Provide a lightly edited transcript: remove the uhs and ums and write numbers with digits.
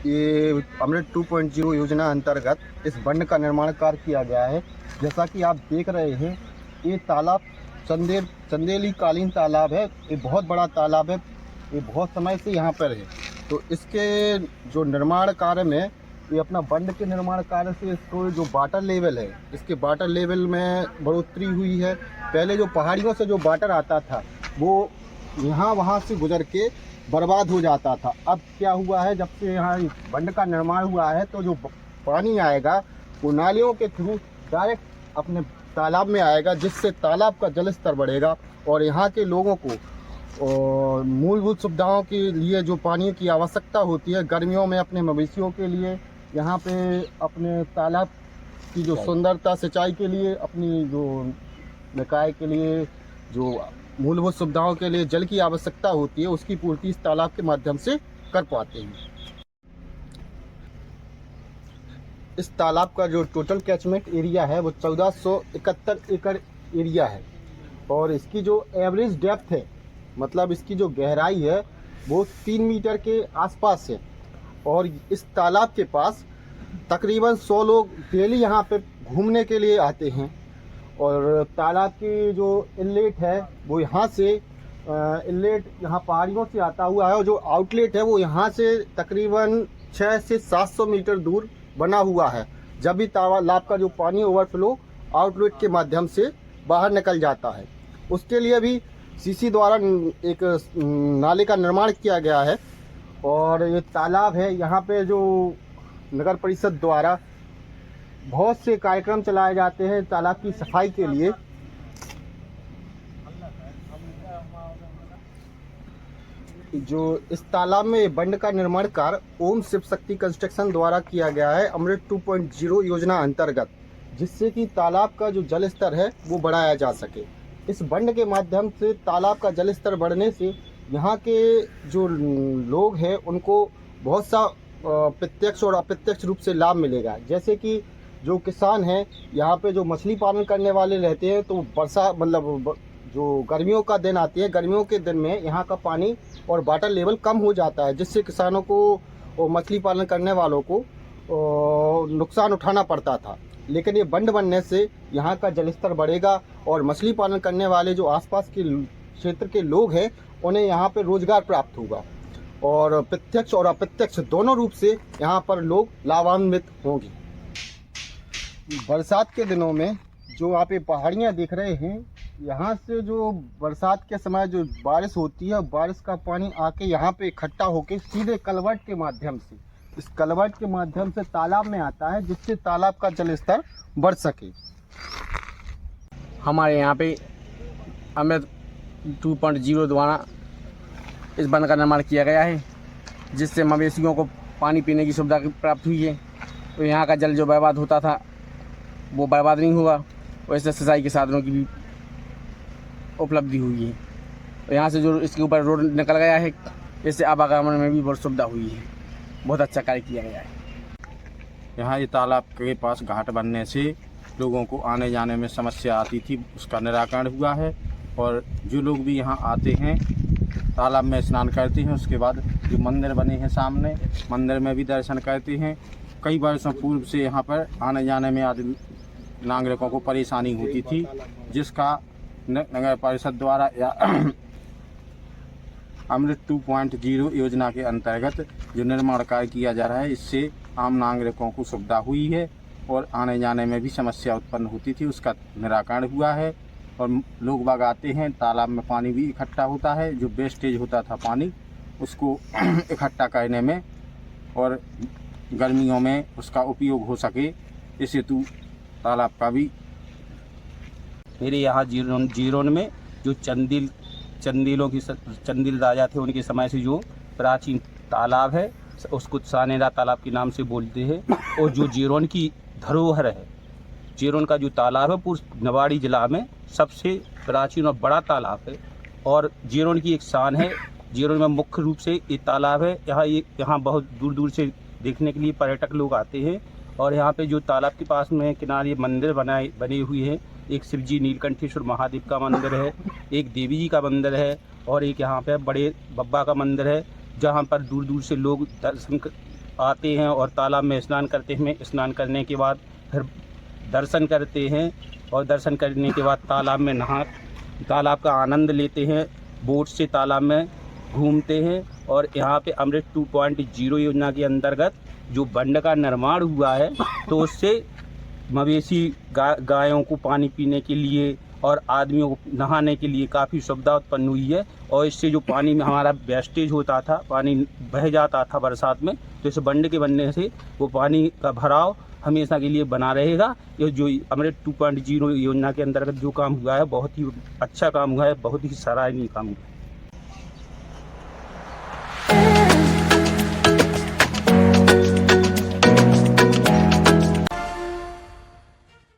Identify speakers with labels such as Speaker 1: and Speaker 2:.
Speaker 1: ये अमृत 2.0 योजना अंतर्गत इस बंड का निर्माण कार्य किया गया है। जैसा कि आप देख रहे हैं, ये तालाब चंदेली कालीन तालाब है। ये बहुत बड़ा तालाब है, ये बहुत समय से यहाँ पर है। तो इसके जो निर्माण कार्य में, ये अपना बंड के निर्माण कार्य से इसको जो वाटर लेवल है, इसके वाटर लेवल में बढ़ोतरी हुई है। पहले जो पहाड़ियों से जो वाटर आता था वो वहाँ से गुजर के बर्बाद हो जाता था। अब क्या हुआ है, जब से यहाँ बंड का निर्माण हुआ है तो जो पानी आएगा वो नालियों के थ्रू डायरेक्ट अपने तालाब में आएगा, जिससे तालाब का जल स्तर बढ़ेगा और यहाँ के लोगों को मूलभूत सुविधाओं के लिए जो पानी की आवश्यकता होती है, गर्मियों में अपने मवेशियों के लिए, यहाँ पे अपने तालाब की जो सुंदरता, सिंचाई के लिए, अपनी जो निकाय के लिए, जो मूलभूत सुविधाओं के लिए जल की आवश्यकता होती है, उसकी पूर्ति इस तालाब के माध्यम से कर पाते हैं। इस तालाब का जो टोटल कैचमेंट एरिया है वो 1471 एकड़ एरिया है और इसकी जो एवरेज डेप्थ है, मतलब इसकी जो गहराई है, वो 3 मीटर के आसपास है। और इस तालाब के पास तकरीबन 100 लोग डेली यहाँ पे घूमने के लिए आते हैं। और तालाब की जो इनलेट है वो यहाँ से इनलेट यहाँ पहाड़ियों से आता हुआ है, और जो आउटलेट है वो यहाँ से तकरीबन 600 से 700 मीटर दूर बना हुआ है। जब भी तालाब का जो पानी ओवरफ्लो आउटलेट के माध्यम से बाहर निकल जाता है, उसके लिए भी सीसी द्वारा एक नाले का निर्माण किया गया है। और ये तालाब है, यहाँ पे जो नगर परिषद द्वारा बहुत से कार्यक्रम चलाए जाते हैं तालाब की सफाई के लिए। जो इस तालाब में बंड का निर्माण कार्य ओम शिव शक्ति कंस्ट्रक्शन द्वारा किया गया है अमृत 2.0 योजना अंतर्गत, जिससे कि तालाब का जो जल स्तर है वो बढ़ाया जा सके। इस बंड के माध्यम से तालाब का जल स्तर बढ़ने से यहाँ के जो लोग हैं उनको बहुत सा प्रत्यक्ष और अप्रत्यक्ष रूप से लाभ मिलेगा। जैसे कि जो किसान हैं यहाँ पे जो मछली पालन करने वाले रहते हैं, तो वर्षा मतलब जो गर्मियों का दिन आती है, गर्मियों के दिन में यहाँ का पानी और वाटर लेवल कम हो जाता है, जिससे किसानों को और मछली पालन करने वालों को नुकसान उठाना पड़ता था। लेकिन ये बंड बनने से यहाँ का जलस्तर बढ़ेगा और मछली पालन करने वाले जो आसपास के क्षेत्र के लोग हैं उन्हें यहाँ पर रोजगार प्राप्त होगा और प्रत्यक्ष और अप्रत्यक्ष दोनों रूप से यहाँ पर लोग लाभान्वित होंगे। बरसात के दिनों में जो आप ये पहाड़ियाँ देख रहे हैं, यहाँ से जो बरसात के समय जो बारिश होती है, बारिश का पानी आके यहाँ पे इकट्ठा होके सीधे कलवर्ट के माध्यम से, इस कलवर्ट के माध्यम से तालाब में आता है, जिससे तालाब का जल स्तर बढ़ सके।
Speaker 2: हमारे यहाँ पे अमृत 2.0 द्वारा इस बंद का निर्माण किया गया है, जिससे मवेशियों को पानी पीने की सुविधा प्राप्त हुई है। तो यहाँ का जल जो बर्बाद होता था वो बर्बाद नहीं हुआ, वैसे सिंचाई के साधनों की भी उपलब्धि हुई है। तो यहाँ से जो इसके ऊपर रोड निकल गया है, इससे आवागमन में भी बहुत सुविधा हुई है। बहुत अच्छा कार्य किया गया है।
Speaker 3: यहाँ ये तालाब के पास घाट बनने से लोगों को आने जाने में समस्या आती थी, उसका निराकरण हुआ है। और जो लोग भी यहाँ आते हैं तालाब में स्नान करते हैं, उसके बाद जो मंदिर बने हैं सामने, मंदिर में भी दर्शन करते हैं। कई वर्षों पूर्व से यहाँ पर आने जाने में आदमी नागरिकों को परेशानी होती थी, जिसका नगर परिषद द्वारा या अमृत 2.0 योजना के अंतर्गत जो निर्माण कार्य किया जा रहा है, इससे आम नागरिकों को सुविधा हुई है और आने जाने में भी समस्या उत्पन्न होती थी, उसका निराकरण हुआ है। और लोग बाग आते हैं, तालाब में पानी भी इकट्ठा होता है, जो वेस्टेज होता था पानी उसको इकट्ठा करने में और गर्मियों में उसका उपयोग हो सके, इस हेतु तालाब का भी।
Speaker 4: मेरे यहाँ जीरोन में जो चंदेल राजा थे, उनके समय से जो प्राचीन तालाब है उसको सानेरा तालाब के नाम से बोलते हैं। और जो जीरोन की धरोहर है, जीरोन का जो तालाब है पूरे निवाड़ी जिला में सबसे प्राचीन और बड़ा तालाब है। और जीरोन की एक शान है, जीरोन में मुख्य रूप से ये तालाब है। यहाँ बहुत दूर दूर से देखने के लिए पर्यटक लोग आते हैं। और यहाँ पे जो तालाब के पास में किनारे मंदिर बने हुए हैं, एक शिवजी नीलकंठेश्वर महादेव का मंदिर है, एक देवी जी का मंदिर है और एक यहाँ पे बड़े बब्बा का मंदिर है, जहाँ पर दूर दूर से लोग दर्शन आते हैं और तालाब में स्नान करते हैं। स्नान करने के बाद फिर दर्शन करते हैं और दर्शन करने के बाद तालाब में तालाब का आनंद लेते हैं, बोट से तालाब में घूमते हैं। और यहाँ पे अमृत 2.0 योजना के अंतर्गत जो बंड का निर्माण हुआ है तो उससे मवेशी गायों को पानी पीने के लिए और आदमियों को नहाने के लिए काफ़ी सुविधा उत्पन्न हुई है। और इससे जो पानी में हमारा वेस्टेज होता था, पानी बह जाता था बरसात में, तो इस बंड के बनने से वो पानी का भराव हमेशा के लिए बना रहेगा। ये जो अमृत 2.0 योजना के अंतर्गत जो काम हुआ है बहुत ही अच्छा काम हुआ है, बहुत ही सराहनीय काम हुआ है।